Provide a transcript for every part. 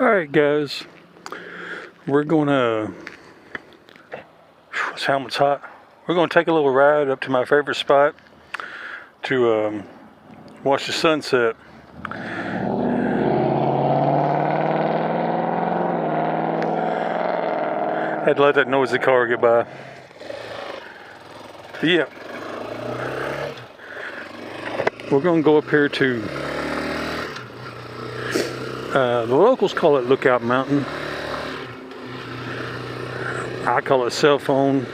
Alright guys, we're gonna, this helmet's hot. We're gonna take a little ride up to my favorite spot to watch the sunset. Had to let that noisy car get by. But yeah, we're gonna go up here to the locals call it Lookout Mountain. I call it cell phone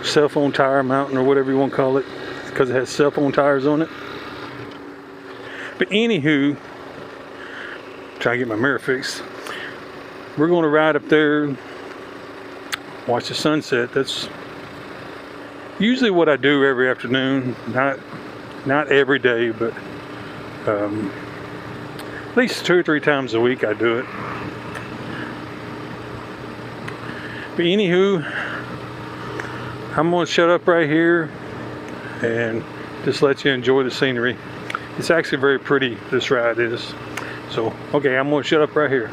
tire mountain, or whatever you want to call it, because it has cell phone tires on it. But anywho, trying to get my mirror fixed. We're going to ride up there, watch the sunset. That's usually what I do every afternoon. Not every day, but at least 2 or 3 times a week I do it. But anywho, I'm gonna shut up right here and just let you enjoy the scenery. It's actually very pretty, this ride is. So, okay, I'm gonna shut up right here.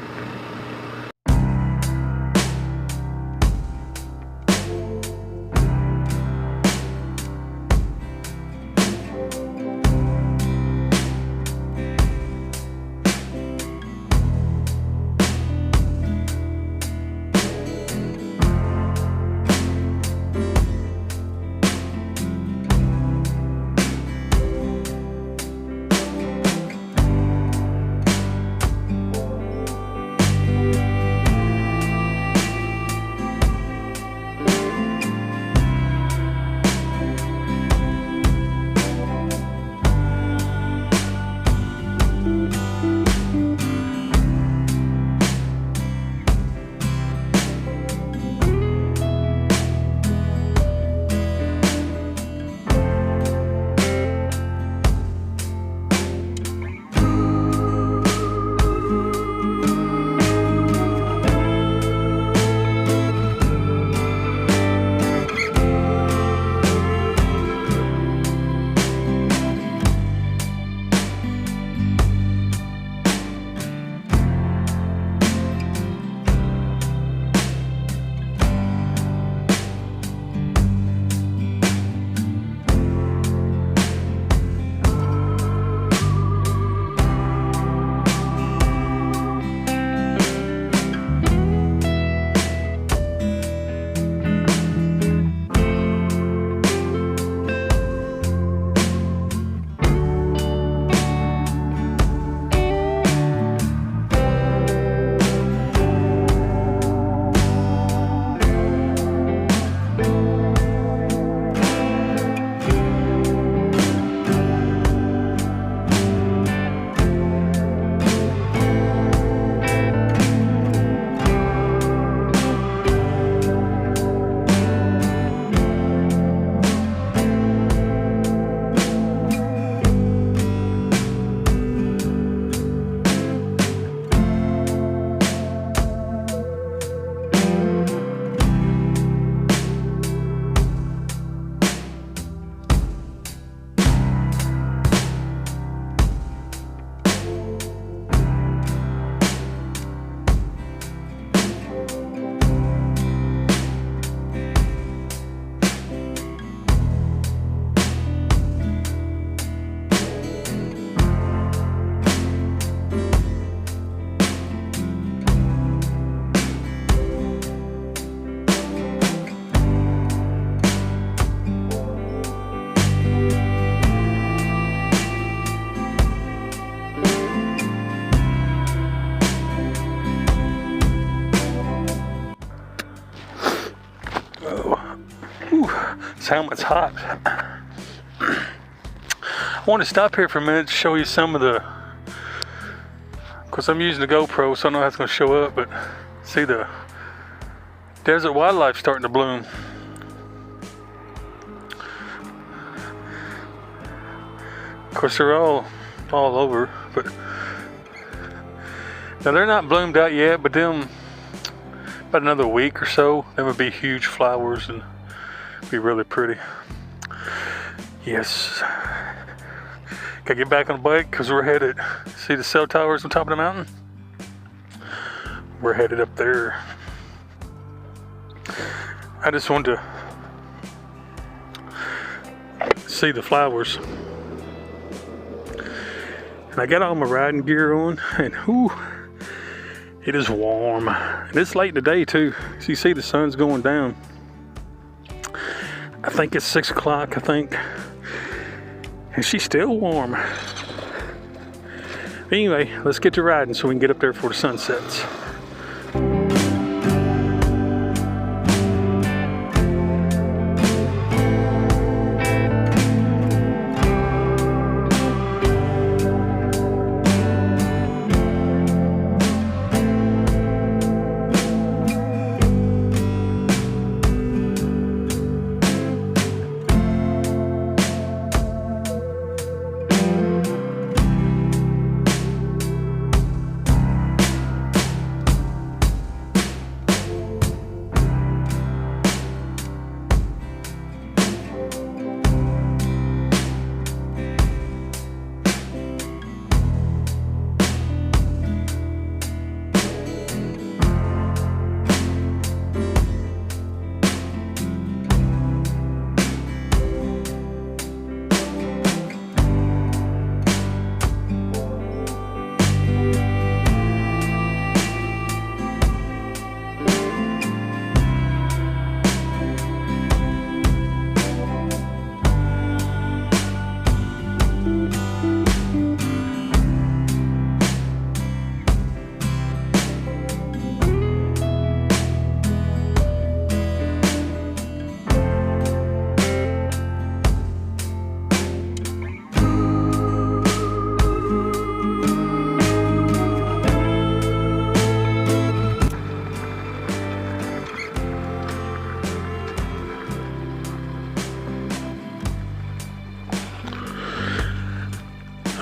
This helmet's hot. I want to stop here for a minute to show you some of the, of course I'm using the GoPro, so I don't know how it's going to show up, but see the desert wildlife starting to bloom. Of course they're all over, but now they're not bloomed out yet, but them about another week or so, them would be huge flowers and be really pretty. Yes. Gotta get back on the bike because we're headed. See the cell towers on top of the mountain? we're headed up there. I just wanted to see the flowers. And I got all my riding gear on, and whoo, it is warm. And it's late in the day too, so you see the sun's going down. I think it's 6 o'clock, I think. And she's still warm. Anyway, let's get to riding so we can get up there before the sun sets.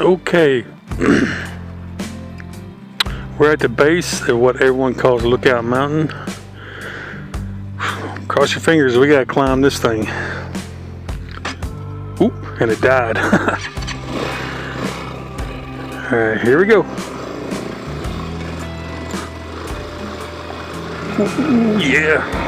Okay, we're at the base of what everyone calls Lookout Mountain. Cross your fingers, we gotta climb this thing. Oop, and it died. Alright, here we go. Ooh, yeah.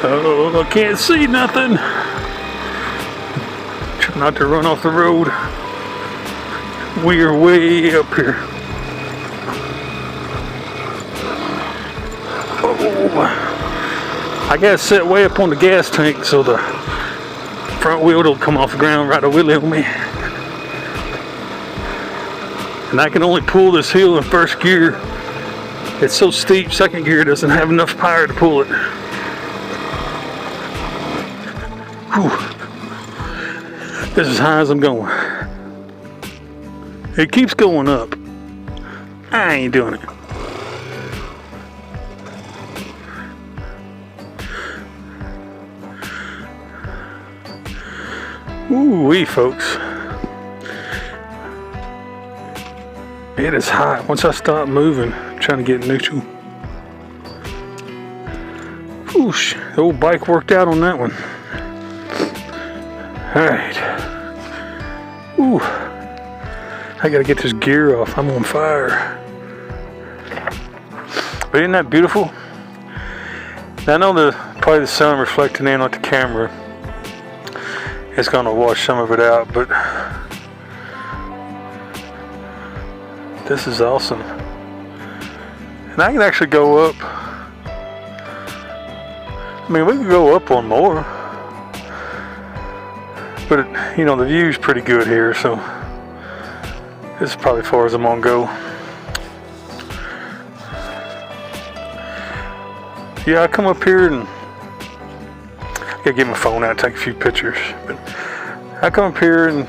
Oh, I can't see nothing. Try not to run off the road. We are way up here. Oh, I gotta sit way up on the gas tank so the front wheel don't come off the ground right a willy on me. And I can only pull this hill in first gear. It's so steep, second gear doesn't have enough power to pull it. Whew. This is as high as I'm going. It keeps going up. I ain't doing it. Ooh-wee, folks. It is hot. Once I stop moving, I'm trying to get neutral. Whoosh, the old bike worked out on that one. Alright. Ooh. I gotta get this gear off. I'm on fire. But isn't that beautiful? Now, I know probably the sun reflecting in on the camera. It's gonna wash some of it out, but this is awesome. And I can actually go up. I mean, we could go up one more. But, you know, the view's pretty good here, so this is probably as far as I'm gonna go. Yeah, I come up here and I gotta get my phone out and take a few pictures. But I come up here and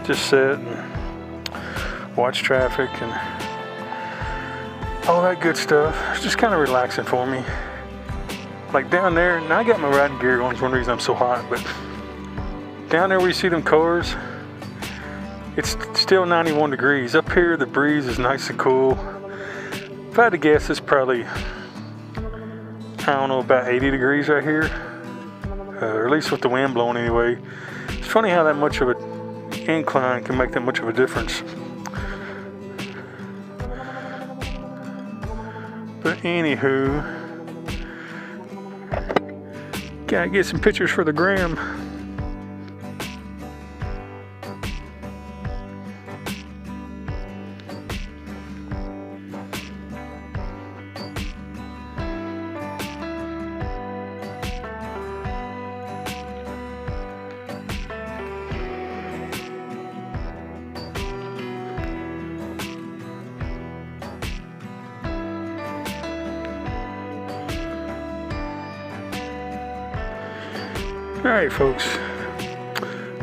just sit and watch traffic and all that good stuff. It's just kind of relaxing for me. Like down there, and I got my riding gear on, it's one reason I'm so hot, but down there where you see them cars, it's still 91 degrees. Up here, the breeze is nice and cool. If I had to guess, it's probably, I don't know, about 80 degrees right here. Or at least with the wind blowing anyway. It's funny how that much of an incline can make that much of a difference. But anywho, gotta get some pictures for the gram. Alright folks,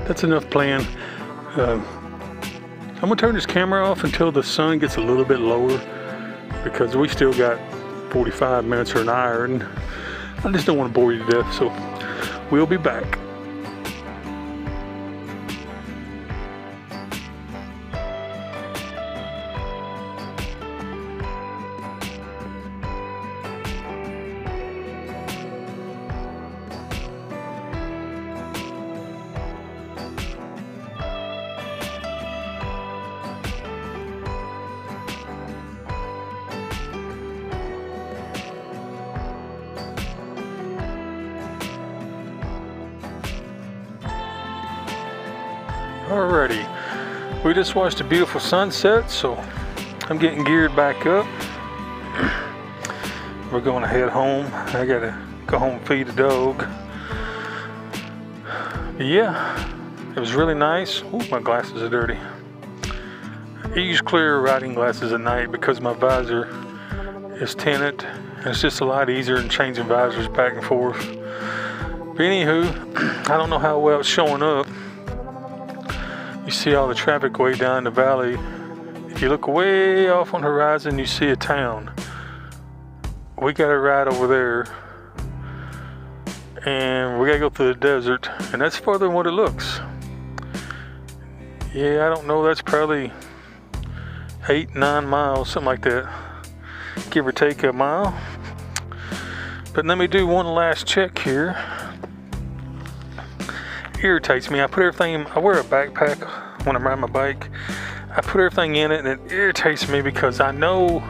that's enough playing. I'm going to turn this camera off until the sun gets a little bit lower, because we still got 45 minutes or an hour and I just don't want to bore you to death, so we'll be back. Alrighty, we just watched a beautiful sunset, so I'm getting geared back up. We're going to head home. I gotta go home and feed the dog. But yeah, it was really nice. Ooh, my glasses are dirty. I use clear riding glasses at night because my visor is tinted. And it's just a lot easier than changing visors back and forth. But anywho, I don't know how well it's showing up. You see all the traffic way down the valley. If you look way off on the horizon, you see a town. We got a ride over there, and we gotta go through the desert, and that's farther than what it looks. Yeah, I don't know, that's probably 8-9 miles, something like that, give or take a mile. But let me do one last check here. Irritates me. I wear a backpack when I'm riding my bike. I put everything in it, and it irritates me because I know,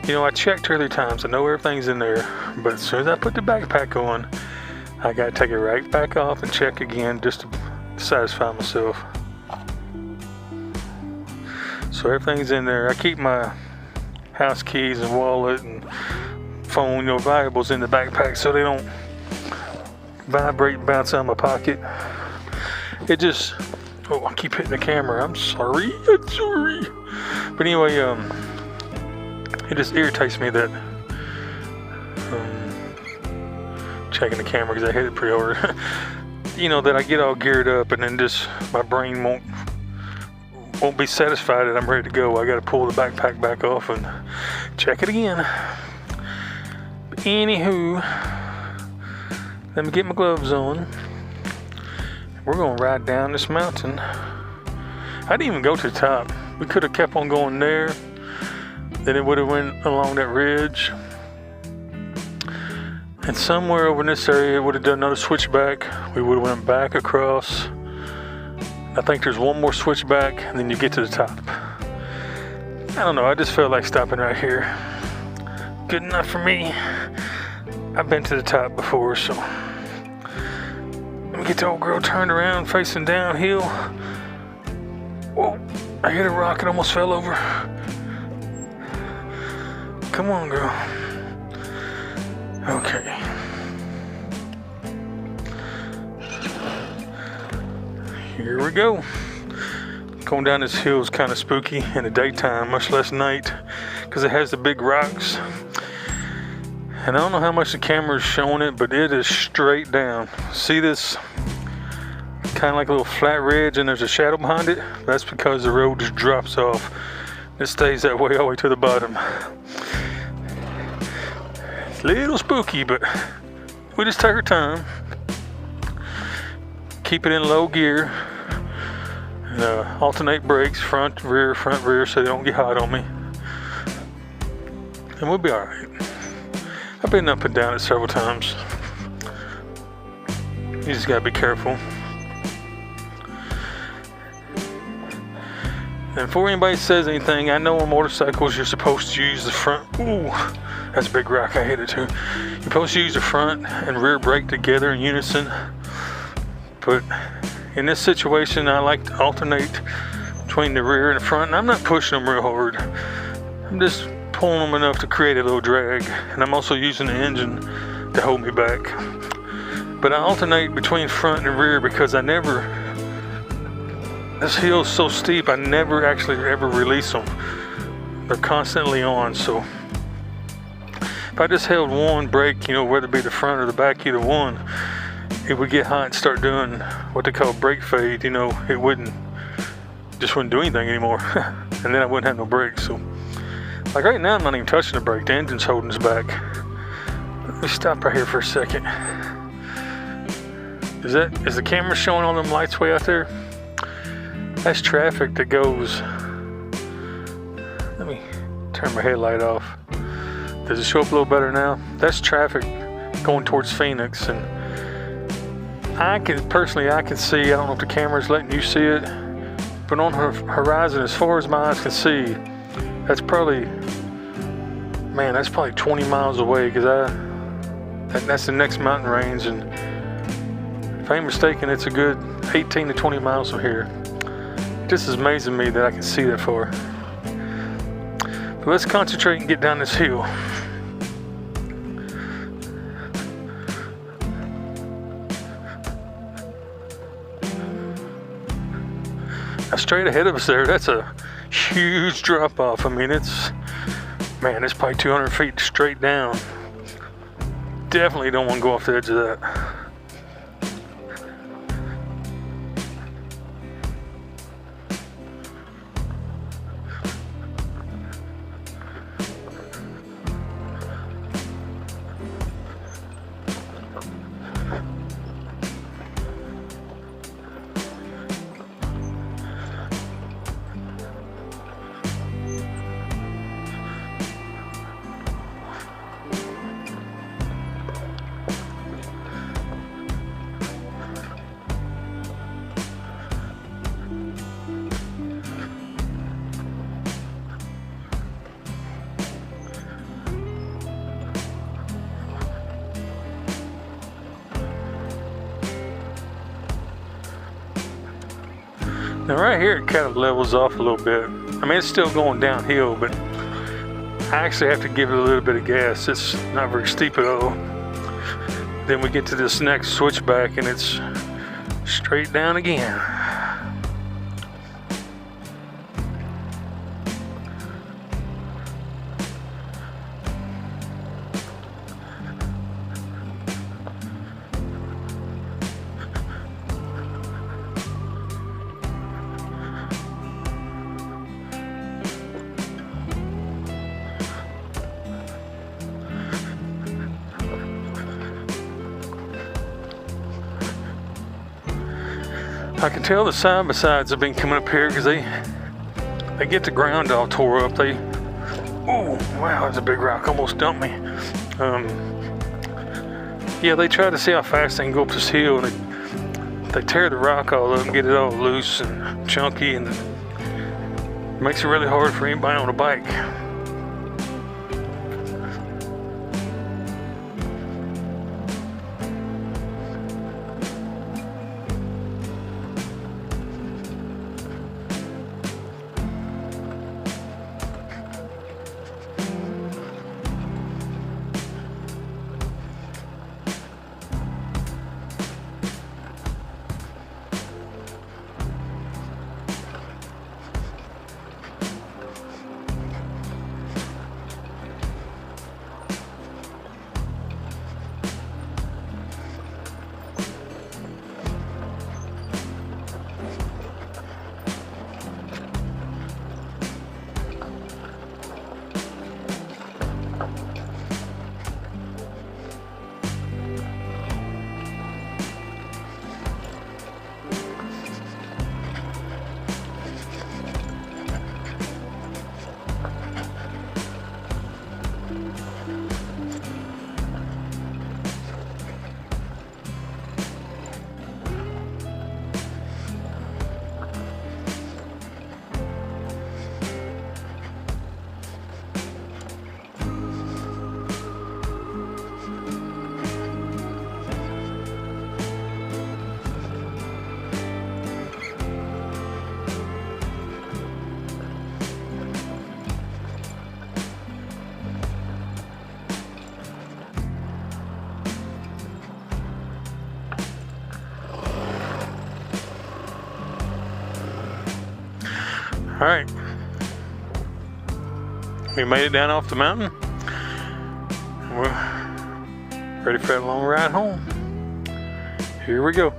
you know, I checked earlier times, I know everything's in there, but as soon as I put the backpack on, I gotta take it right back off and check again just to satisfy myself. So everything's in there. I keep my house keys and wallet and phone, you know, valuables in the backpack so they don't vibrate and bounce out of my pocket. It just Oh, I keep hitting the camera. I'm sorry. But anyway, it just irritates me that checking the camera because I hit it pretty hard. You know, that I get all geared up and then just my brain won't be satisfied that I'm ready to go. I got to pull the backpack back off and check it again. But anywho, let me get my gloves on. We're gonna ride down this mountain. I didn't even go to the top. We could have kept on going there. Then it would have went along that ridge. And somewhere over in this area it would have done another switchback. We would have went back across. I think there's one more switchback and then you get to the top. I don't know, I just felt like stopping right here. Good enough for me. I've been to the top before, so. Let me get the old girl turned around, facing downhill. Whoa, I hit a rock and almost fell over. Come on, girl. Okay. Here we go. Going down this hill is kind of spooky in the daytime, much less night, because it has the big rocks. And I don't know how much the camera is showing it, but it is straight down. See this kind of like a little flat ridge and there's a shadow behind it? That's because the road just drops off. It stays that way all the way to the bottom. It's a little spooky, but we just take our time. Keep it in low gear. And, alternate brakes, front, rear, so they don't get hot on me. And we'll be alright. I've been up and down it several times. You just gotta be careful. And before anybody says anything, I know on motorcycles you're supposed to use the front. Ooh, that's a big rock, I hit it too. You're supposed to use the front and rear brake together in unison. But in this situation, I like to alternate between the rear and the front. And I'm not pushing them real hard. I'm just pulling them enough to create a little drag, and I'm also using the engine to hold me back. But I alternate between front and rear because this hill's so steep, I never actually ever release them. They're constantly on, so if I just held one brake, you know, whether it be the front or the back, either one, it would get hot and start doing what they call brake fade. You know, it wouldn't do anything anymore. And then I wouldn't have no brakes. So like right now, I'm not even touching the brake. The engine's holding us back. Let me stop right here for a second. Is the camera showing all them lights way out there? That's traffic that goes. Let me turn my headlight off. Does it show up a little better now? That's traffic going towards Phoenix, and I can see. I don't know if the camera's letting you see it, but on the horizon, as far as my eyes can see, that's probably 20 miles away, because that's the next mountain range, and if I ain't mistaken, it's a good 18 to 20 miles from here. This is amazing to me that I can see that far. But let's concentrate and get down this hill. Now straight ahead of us there, that's a huge drop off. I mean, it's probably 200 feet straight down. Definitely don't want to go off the edge of that. Now right here it kind of levels off a little bit. I mean, it's still going downhill, but I actually have to give it a little bit of gas. It's not very steep at all. Then we get to this next switchback and it's straight down again. I can tell the side by sides have been coming up here because they get the ground all tore up. Oh wow, that's a big rock, almost dumped me. Yeah, they try to see how fast they can go up this hill, and they tear the rock all up and get it all loose and chunky, and it makes it really hard for anybody on a bike. All right, we made it down off the mountain. We're ready for that long ride home. Here we go.